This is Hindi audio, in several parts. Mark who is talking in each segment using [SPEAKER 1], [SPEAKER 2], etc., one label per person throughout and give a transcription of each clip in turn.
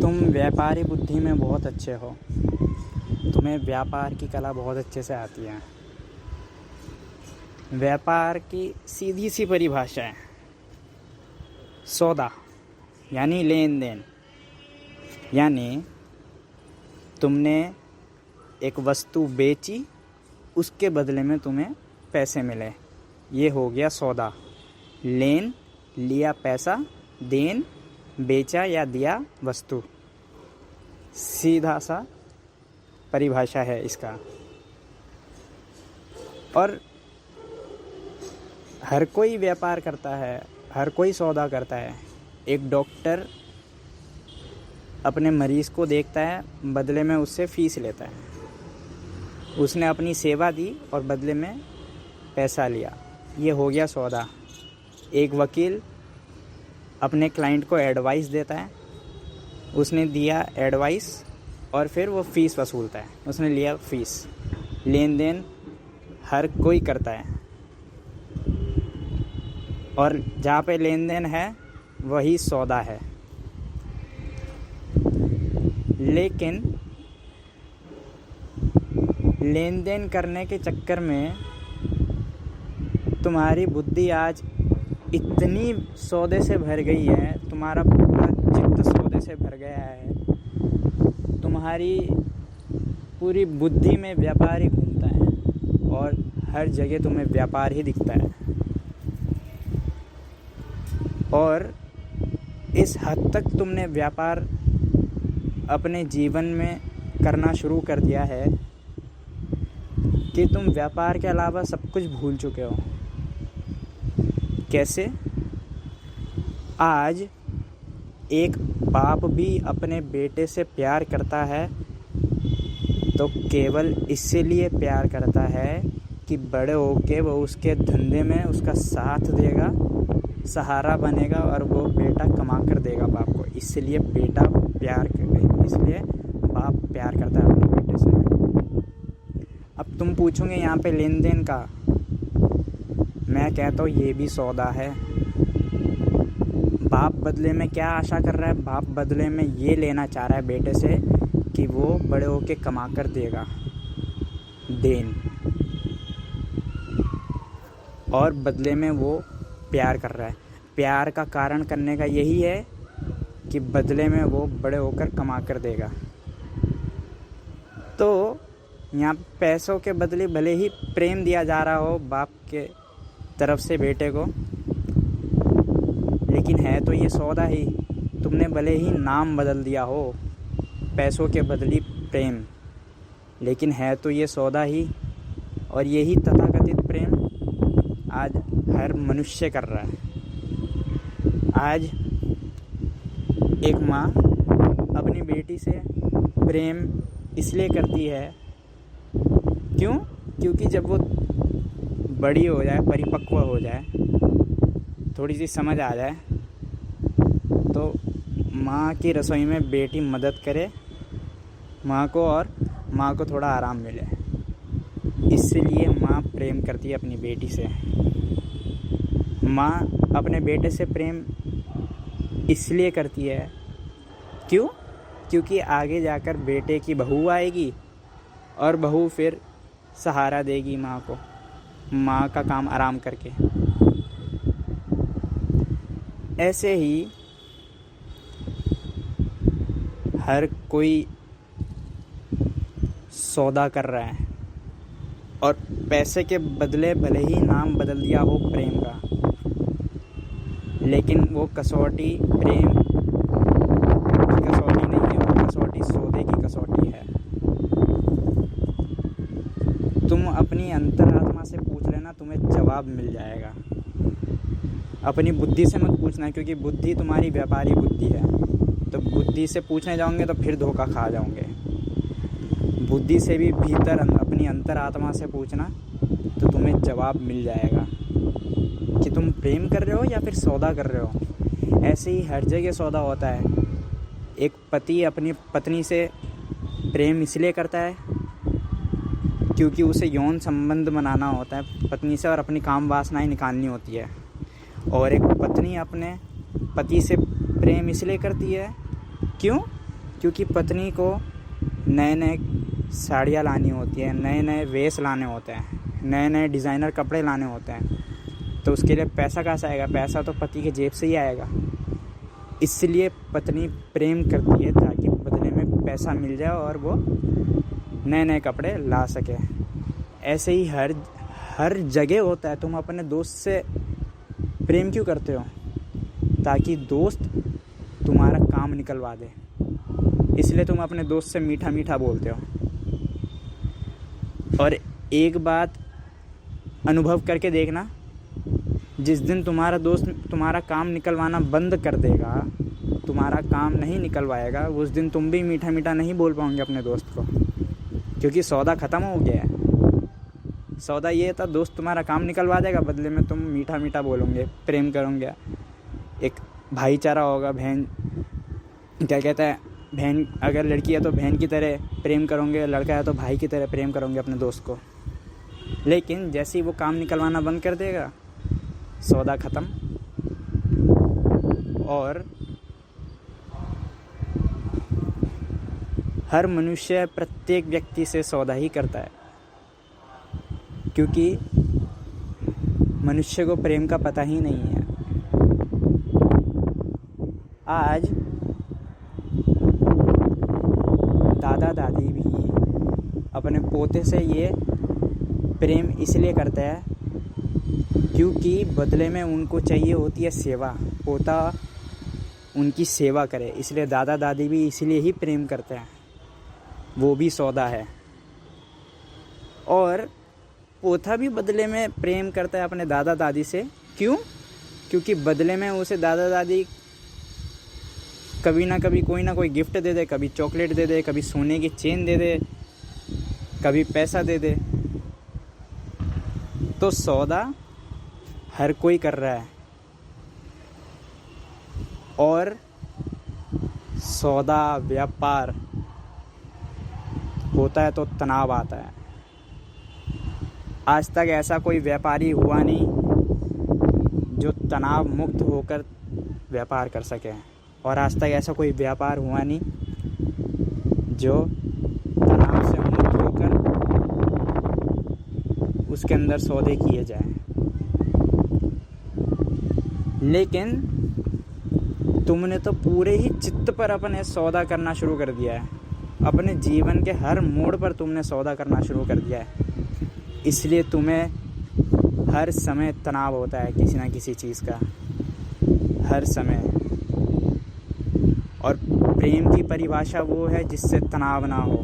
[SPEAKER 1] तुम व्यापारी बुद्धि में बहुत अच्छे हो। तुम्हें व्यापार की कला बहुत अच्छे से आती है। व्यापार की सीधी सी परिभाषा है सौदा, यानी लेन देन। यानी तुमने एक वस्तु बेची, उसके बदले में तुम्हें पैसे मिले, ये हो गया सौदा। लेन, लिया पैसा, देन, बेचा या दिया वस्तु। सीधा सा परिभाषा है इसका। और हर कोई व्यापार करता है, हर कोई सौदा करता है। एक डॉक्टर अपने मरीज़ को देखता है, बदले में उससे फ़ीस लेता है। उसने अपनी सेवा दी और बदले में पैसा लिया, ये हो गया सौदा। एक वकील अपने क्लाइंट को एडवाइस देता है, उसने दिया एडवाइस और फिर वो फ़ीस वसूलता है, उसने लिया फ़ीस। लेन देन हर कोई करता है और जहाँ पे लेन देन है वही सौदा है। लेकिन लेन देन करने के चक्कर में तुम्हारी बुद्धि आज इतनी सौदे से भर गई है, तुम्हारा पूरा चित्त सौदे से भर गया है, तुम्हारी पूरी बुद्धि में व्यापार ही घूमता है और हर जगह तुम्हें व्यापार ही दिखता है। और इस हद तक तुमने व्यापार अपने जीवन में करना शुरू कर दिया है कि तुम व्यापार के अलावा सब कुछ भूल चुके हो। कैसे? आज एक बाप भी अपने बेटे से प्यार करता है तो केवल इसलिए प्यार करता है कि बड़े होके वो उसके धंधे में उसका साथ देगा, सहारा बनेगा और वो बेटा कमा कर देगा बाप को। इसलिए बेटा प्यार करे, इसलिए बाप प्यार करता है अपने बेटे से। अब तुम पूछोगे यहाँ पे लेन देन का, मैं कहता हूँ ये भी सौदा है। बाप बदले में क्या आशा कर रहा है? बाप बदले में ये लेना चाह रहा है बेटे से कि वो बड़े होके कमा कर देगा देन, और बदले में वो प्यार कर रहा है। प्यार का कारण करने का यही है कि बदले में वो बड़े होकर कमा कर देगा। तो यहाँ पैसों के बदले भले ही प्रेम दिया जा रहा हो बाप के तरफ से बेटे को, लेकिन है तो ये सौदा ही। तुमने भले ही नाम बदल दिया हो, पैसों के बदले प्रेम, लेकिन है तो ये सौदा ही। और यही तथाकथित प्रेम आज हर मनुष्य कर रहा है। आज एक माँ अपनी बेटी से प्रेम इसलिए करती है, क्यों? क्योंकि जब वो बड़ी हो जाए, परिपक्व हो जाए, थोड़ी सी समझ आ जाए, तो माँ की रसोई में बेटी मदद करे माँ को और माँ को थोड़ा आराम मिले। इसलिए माँ प्रेम करती है अपनी बेटी से। माँ अपने बेटे से प्रेम इसलिए करती है, क्यों? क्योंकि आगे जाकर बेटे की बहू आएगी और बहू फिर सहारा देगी माँ को, माँ का काम आराम करके। ऐसे ही हर कोई सौदा कर रहा है और पैसे के बदले भले ही नाम बदल दिया हो प्रेम का, लेकिन वो कसौटी प्रेम की कसौटी नहीं है, वो कसौटी सौदे की कसौटी है। तुम अपनी अंतरात्मा से पूछ लेना, तुम्हें जवाब मिल जाएगा। अपनी बुद्धि से मत पूछना, क्योंकि बुद्धि तुम्हारी व्यापारी बुद्धि है। तो बुद्धि से पूछने जाओगे तो फिर धोखा खा जाओगे। बुद्धि से भी भीतर अपनी अंतरात्मा से पूछना तो तुम्हें जवाब मिल जाएगा कि तुम प्रेम कर रहे हो या फिर सौदा कर रहे हो। ऐसे ही हर जगह सौदा होता है। एक पति अपनी पत्नी से प्रेम इसलिए करता है क्योंकि उसे यौन संबंध बनाना होता है पत्नी से और अपनी काम वासनाएं निकालनी होती है। और एक पत्नी अपने पति से प्रेम इसलिए करती है, क्यों? क्योंकि पत्नी को नए नए साड़ियाँ लानी होती है, नए नए वेश लाने होते हैं, नए नए डिज़ाइनर कपड़े लाने होते हैं, तो उसके लिए पैसा कहाँ से आएगा? पैसा तो पति के जेब से ही आएगा। इसलिए पत्नी प्रेम करती है ताकि बदले में पैसा मिल जाए और वो नए नए कपड़े ला सके। ऐसे ही हर जगह होता है। तुम अपने दोस्त से प्रेम क्यों करते हो? ताकि दोस्त तुम्हारा काम निकलवा दे, इसलिए तुम अपने दोस्त से मीठा मीठा बोलते हो। और एक बात अनुभव करके देखना, जिस दिन तुम्हारा दोस्त तुम्हारा काम निकलवाना बंद कर देगा, तुम्हारा काम नहीं निकलवाएगा, उस दिन तुम भी मीठा मीठा नहीं बोल पाओगे अपने दोस्त को, क्योंकि सौदा ख़त्म हो गया है। सौदा ये था, दोस्त तुम्हारा काम निकलवा देगा, बदले में तुम मीठा मीठा बोलोगे, प्रेम करोगे, एक भाईचारा होगा। बहन क्या कहता है, बहन अगर लड़की है तो बहन की तरह प्रेम करोगे, लड़का है तो भाई की तरह प्रेम करोगे अपने दोस्त को। लेकिन जैसे ही वो काम निकलवाना बंद कर देगा, सौदा ख़त्म। और हर मनुष्य प्रत्येक व्यक्ति से सौदा ही करता है, क्योंकि मनुष्य को प्रेम का पता ही नहीं है। आज दादा दादी भी अपने पोते से ये प्रेम इसलिए करते हैं क्योंकि बदले में उनको चाहिए होती है सेवा, पोता उनकी सेवा करे। इसलिए दादा दादी भी इसलिए ही प्रेम करते हैं, वो भी सौदा है। और पोता भी बदले में प्रेम करता है अपने दादा दादी से। क्यों? क्योंकि बदले में उसे दादा दादी कभी ना कभी कोई ना कोई गिफ्ट दे दे, कभी चॉकलेट दे दे, कभी सोने की चेन दे दे, कभी पैसा दे दे। तो सौदा हर कोई कर रहा है, और सौदा व्यापार होता है तो तनाव आता है। आज तक ऐसा कोई व्यापारी हुआ नहीं जो तनाव मुक्त होकर व्यापार कर सके, और आज तक ऐसा कोई व्यापार हुआ नहीं जो तनाव से मुक्त होकर उसके अंदर सौदे किए जाएं। लेकिन तुमने तो पूरे ही चित्त पर अपने सौदा करना शुरू कर दिया है। अपने जीवन के हर मोड़ पर तुमने सौदा करना शुरू कर दिया है। इसलिए तुम्हें हर समय तनाव होता है किसी ना किसी चीज़ का, हर समय। और प्रेम की परिभाषा वो है जिससे तनाव ना हो,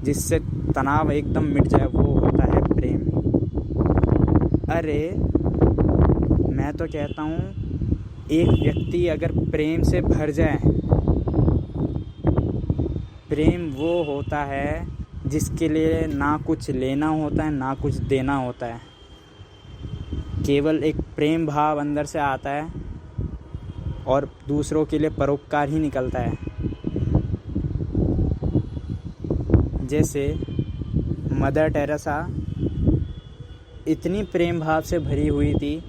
[SPEAKER 1] जिससे तनाव एकदम मिट जाए, वो होता है प्रेम। अरे मैं तो कहता हूँ, एक व्यक्ति अगर प्रेम से भर जाए, प्रेम वो होता है जिसके लिए ना कुछ लेना होता है ना कुछ देना होता है, केवल एक प्रेम भाव अंदर से आता है और दूसरों के लिए परोपकार ही निकलता है। जैसे मदर टेरेसा इतनी प्रेम भाव से भरी हुई थी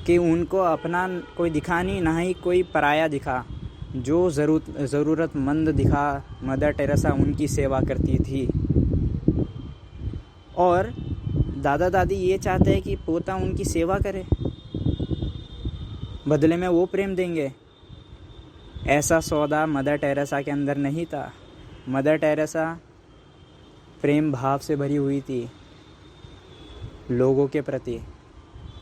[SPEAKER 1] कि उनको अपना कोई दिखा नहीं, ना ही कोई पराया दिखा। जो ज़रूरतमंद दिखा, मदर टेरेसा उनकी सेवा करती थी। और दादा दादी ये चाहते हैं कि पोता उनकी सेवा करे, बदले में वो प्रेम देंगे। ऐसा सौदा मदर टेरेसा के अंदर नहीं था। मदर टेरेसा प्रेम भाव से भरी हुई थी, लोगों के प्रति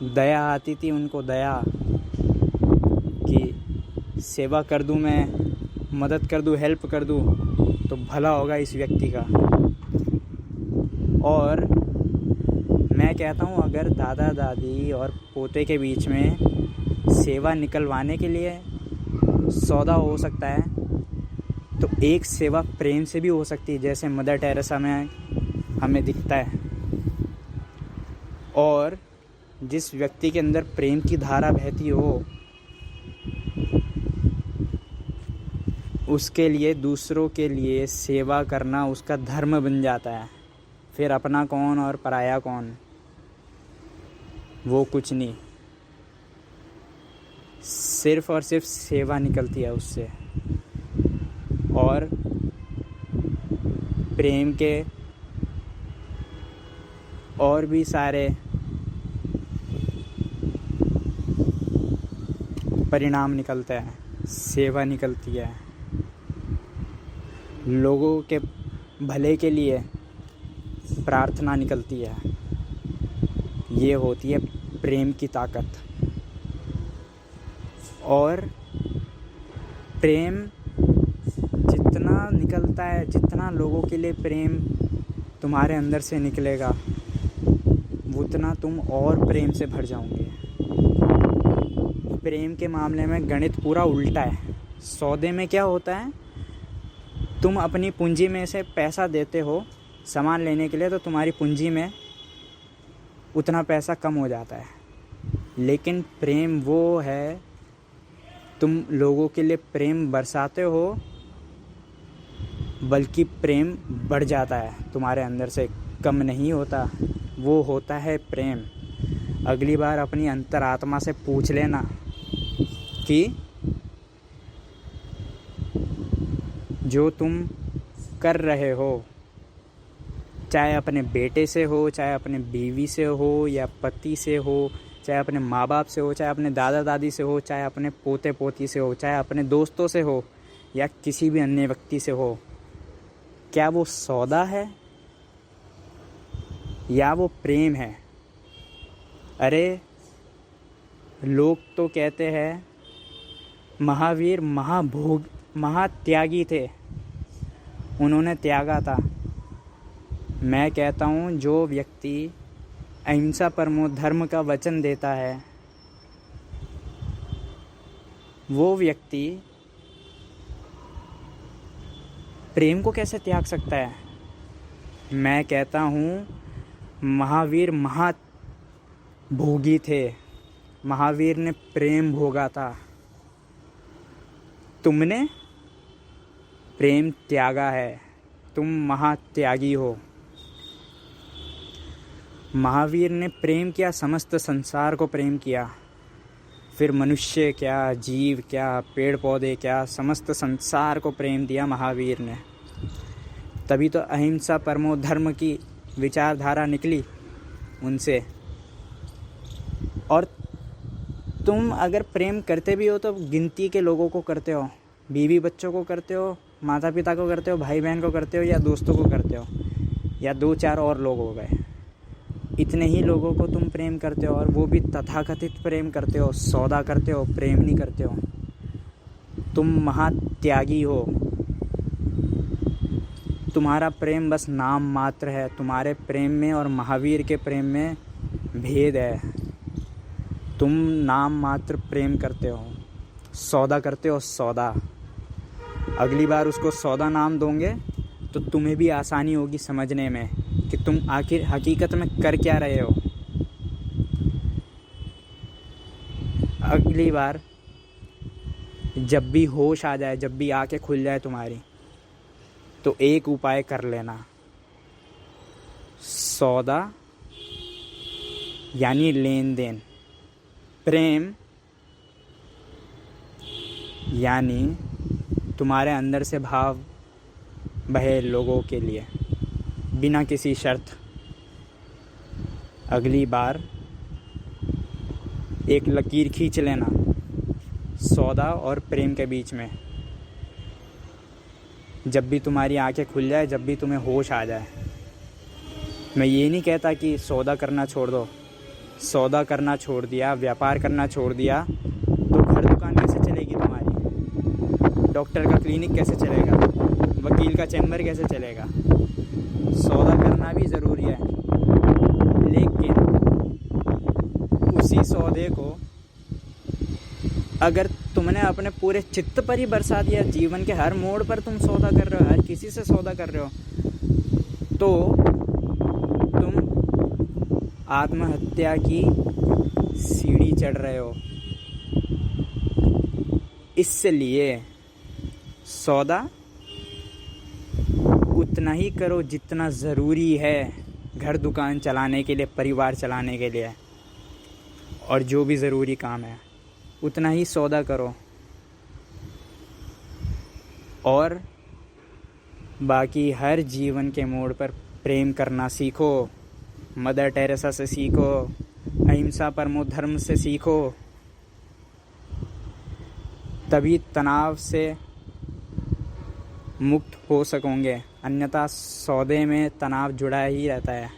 [SPEAKER 1] दया आती थी उनको, दया कि सेवा कर दूं, मैं मदद कर दूं, हेल्प कर दूं तो भला होगा इस व्यक्ति का। और मैं कहता हूँ, अगर दादा दादी और पोते के बीच में सेवा निकलवाने के लिए सौदा हो सकता है, तो एक सेवा प्रेम से भी हो सकती है, जैसे मदर टेरेसा में हमें दिखता है। और जिस व्यक्ति के अंदर प्रेम की धारा बहती हो, उसके लिए दूसरों के लिए सेवा करना उसका धर्म बन जाता है। फिर अपना कौन और पराया कौन, वो कुछ नहीं, सिर्फ और सिर्फ सेवा निकलती है उससे। और प्रेम के और भी सारे परिणाम निकलते हैं, सेवा निकलती है, लोगों के भले के लिए प्रार्थना निकलती है। ये होती है प्रेम की ताकत। और प्रेम जितना निकलता है, जितना लोगों के लिए प्रेम तुम्हारे अंदर से निकलेगा, उतना तुम और प्रेम से भर जाओगे। प्रेम के मामले में गणित पूरा उल्टा है। सौदे में क्या होता है, तुम अपनी पूंजी में से पैसा देते हो सामान लेने के लिए, तो तुम्हारी पूंजी में उतना पैसा कम हो जाता है। लेकिन प्रेम वो है, तुम लोगों के लिए प्रेम बरसाते हो, बल्कि प्रेम बढ़ जाता है तुम्हारे अंदर से, कम नहीं होता। वो होता है प्रेम। अगली बार अपनी अंतरात्मा से पूछ लेना कि जो तुम कर रहे हो, चाहे अपने बेटे से हो, चाहे अपने बीवी से हो, या पति से हो, चाहे अपने माँ बाप से हो, चाहे अपने दादा दादी से हो, चाहे अपने पोते पोती से हो, चाहे अपने दोस्तों से हो, या किसी भी अन्य व्यक्ति से हो, क्या वो सौदा है या वो प्रेम है? अरे लोग तो कहते हैं महावीर महात्यागी थे, उन्होंने त्यागा था। मैं कहता हूँ जो व्यक्ति अहिंसा परमो धर्म का वचन देता है, वो व्यक्ति प्रेम को कैसे त्याग सकता है? मैं कहता हूँ महावीर भोगी थे, महावीर ने प्रेम भोगा था। तुमने प्रेम त्यागा है, तुम महात्यागी हो। महावीर ने प्रेम किया, समस्त संसार को प्रेम किया। फिर मनुष्य क्या, जीव क्या, पेड़ पौधे क्या, समस्त संसार को प्रेम दिया महावीर ने। तभी तो अहिंसा परमो धर्म की विचारधारा निकली उनसे। और तुम अगर प्रेम करते भी हो तो गिनती के लोगों को करते हो, बीवी बच्चों को करते हो, माता पिता को करते हो, भाई बहन को करते हो, या दोस्तों को करते हो, या 2-4 और लोग हो गए। इतने ही लोगों को तुम प्रेम करते हो, और वो भी तथाकथित प्रेम करते हो, सौदा करते हो, प्रेम नहीं करते हो। तुम महात्यागी हो। तुम्हारा प्रेम बस नाम मात्र है। तुम्हारे प्रेम में और महावीर के प्रेम में भेद है। तुम नाम मात्र प्रेम करते हो, सौदा करते हो, सौदा। अगली बार उसको सौदा नाम दोगे तो तुम्हें भी आसानी होगी समझने में कि तुम आखिर हकीकत में कर क्या रहे हो। अगली बार जब भी होश आ जाए, जब भी आंखें खुल जाए तुम्हारी, तो एक उपाय कर लेना। सौदा यानी लेन देन, प्रेम यानी तुम्हारे अंदर से भाव बहे लोगों के लिए बिना किसी शर्त। अगली बार एक लकीर खींच लेना सौदा और प्रेम के बीच में। जब भी तुम्हारी आंखें खुल जाए, जब भी तुम्हें होश आ जाए। मैं ये नहीं कहता कि सौदा करना छोड़ दो। सौदा करना छोड़ दिया, व्यापार करना छोड़ दिया, तो घर दुकान कैसे चलेगी तुम्हारी? डॉक्टर का क्लिनिक कैसे चलेगा? वकील का चैम्बर कैसे चलेगा? सौदा करना भी ज़रूरी है, लेकिन उसी सौदे को अगर तुमने अपने पूरे चित्त पर ही बरसा दिया, जीवन के हर मोड़ पर तुम सौदा कर रहे हो, हर किसी से सौदा कर रहे हो, तो तुम आत्महत्या की सीढ़ी चढ़ रहे हो। इसलिए सौदा उतना ही करो जितना ज़रूरी है घर दुकान चलाने के लिए, परिवार चलाने के लिए, और जो भी ज़रूरी काम है उतना ही सौदा करो। और बाकी हर जीवन के मोड़ पर प्रेम करना सीखो। मदर टेरेसा से सीखो, अहिंसा परमो धर्म से सीखो, तभी तनाव से मुक्त हो सकोगे, अन्यथा सौदे में तनाव जुड़ा ही रहता है।